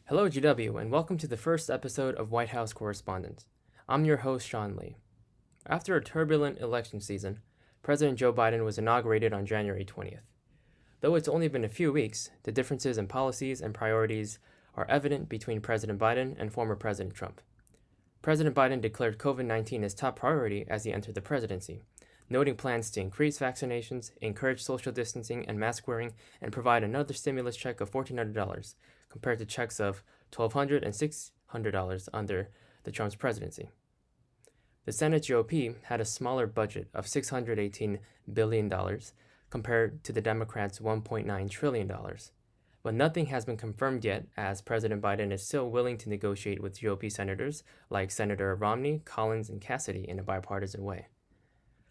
Hello, GW, and welcome to the first episode of White House Correspondents. I'm your host, Sean Lee. After a turbulent election season, President Joe Biden was inaugurated on January 20th. Though it's only been a few weeks, the differences in policies and priorities are evident between President Biden and former President Trump. President Biden declared COVID-19 his top priority as he entered the presidency, noting plans to increase vaccinations, encourage social distancing and mask wearing, and provide another stimulus check of $1,400, compared to checks of $1,200 and $600 under the Trump's presidency. The Senate GOP had a smaller budget of $618 billion compared to the Democrats' $1.9 trillion. But nothing has been confirmed yet, as President Biden is still willing to negotiate with GOP senators like Senator Romney, Collins, and Cassidy in a bipartisan way.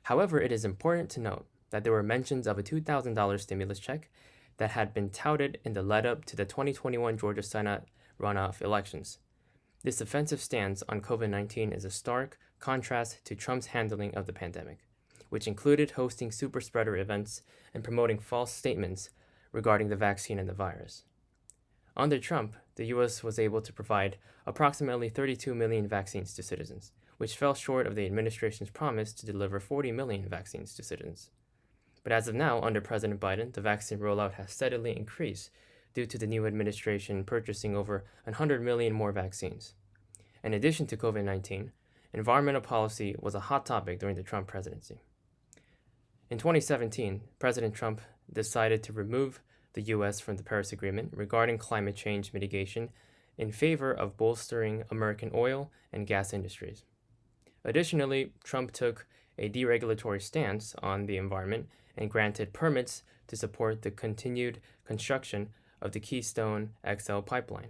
However, it is important to note that there were mentions of a $2,000 stimulus check that had been touted in the lead-up to the 2021 Georgia Senate runoff elections. This offensive stance on COVID-19 is a stark contrast to Trump's handling of the pandemic, which included hosting super spreader events and promoting false statements regarding the vaccine and the virus. Under Trump, the U.S. was able to provide approximately 32 million vaccines to citizens, which fell short of the administration's promise to deliver 40 million vaccines to citizens. But as of now, under President Biden, the vaccine rollout has steadily increased due to the new administration purchasing over 100 million more vaccines. In addition to COVID-19, environmental policy was a hot topic during the Trump presidency. In 2017, President Trump decided to remove the U.S. from the Paris Agreement regarding climate change mitigation in favor of bolstering American oil and gas industries. Additionally, Trump took a deregulatory stance on the environment and granted permits to support the continued construction of the KEYSTONE XL pipeline.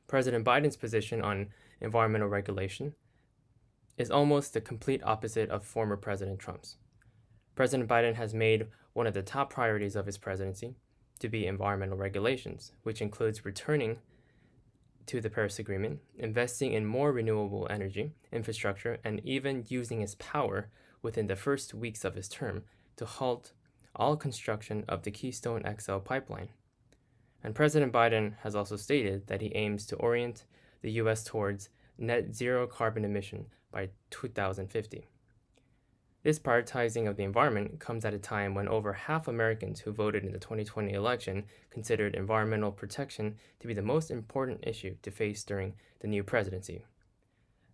President Biden's position on environmental regulation is almost the complete opposite of former President Trump's. President Biden has made one of the top priorities of his presidency to be environmental regulations, which includes returning to the Paris Agreement, investing in more renewable energy infrastructure, and even using his power within the first weeks of his term to halt all construction of the Keystone XL pipeline. And President Biden has also stated that he aims to orient the U.S. towards net zero carbon emission by 2050. This prioritizing of the environment comes at a time when over half Americans who voted in the 2020 election considered environmental protection to be the most important issue to face during the new presidency.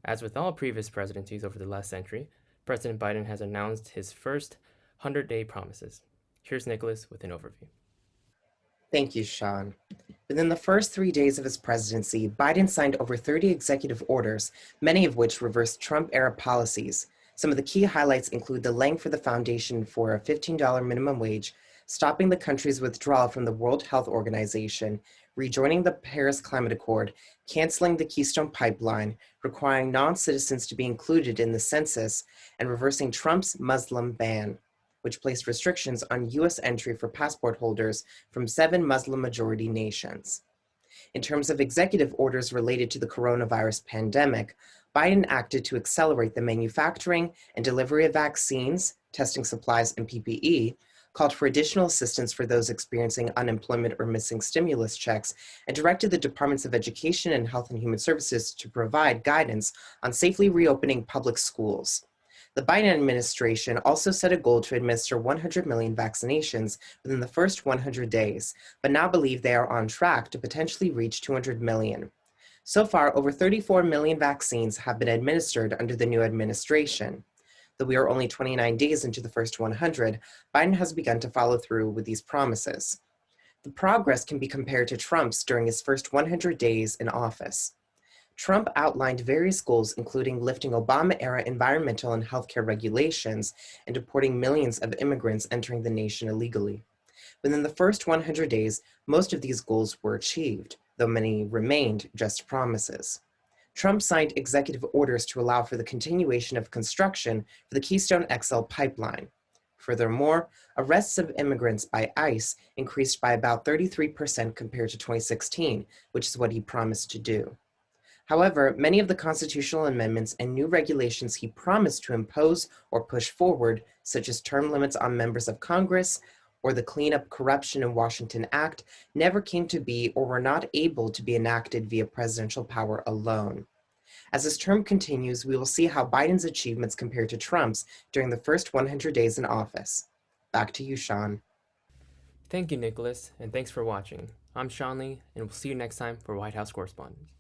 As with all previous presidencies over the last century, President Biden has announced his first 100-day promises. Here's Nicholas with an overview. Thank you, Sean. Within the first 3 days of his presidency, Biden signed over 30 executive orders, many of which reversed Trump-era policies. Some of the key highlights include the laying for the foundation for a $15 minimum wage, stopping the country's withdrawal from the World Health Organization, rejoining the Paris Climate Accord, canceling the Keystone Pipeline, requiring non-citizens to be included in the census, and reversing Trump's Muslim ban, which placed restrictions on U.S. entry for passport holders from 7 Muslim-majority nations. In terms of executive orders related to the coronavirus pandemic, Biden acted to accelerate the manufacturing and delivery of vaccines, testing supplies, and PPE, called for additional assistance for those experiencing unemployment or missing stimulus checks, and directed the Departments of Education and Health and Human Services to provide guidance on safely reopening public schools. The Biden administration also set a goal to administer 100 million vaccinations within the first 100 days, but now believe they are on track to potentially reach 200 million. So far, over 34 million vaccines have been administered under the new administration. Though we are only 29 days into the first 100, Biden has begun to follow through with these promises. The progress can be compared to Trump's during his first 100 days in office. Trump outlined various goals, including lifting Obama-era environmental and healthcare regulations and deporting millions of immigrants entering the nation illegally. Within the first 100 days, most of these goals were achieved, though many remained just promises. Trump signed executive orders to allow for the continuation of construction for the Keystone XL pipeline. Furthermore, arrests of immigrants by ICE increased by about 33% compared to 2016, which is what he promised to do. However, many of the constitutional amendments and new regulations he promised to impose or push forward, such as term limits on members of Congress or the Clean Up Corruption in Washington Act never came to be or were not able to be enacted via presidential power alone. As his term continues, we will see how Biden's achievements compare to Trump's during the first 100 days in office. Back to you, Sean. Thank you, Nicholas, and thanks for watching. I'm Sean Lee, and we'll see you next time for White House Correspondents.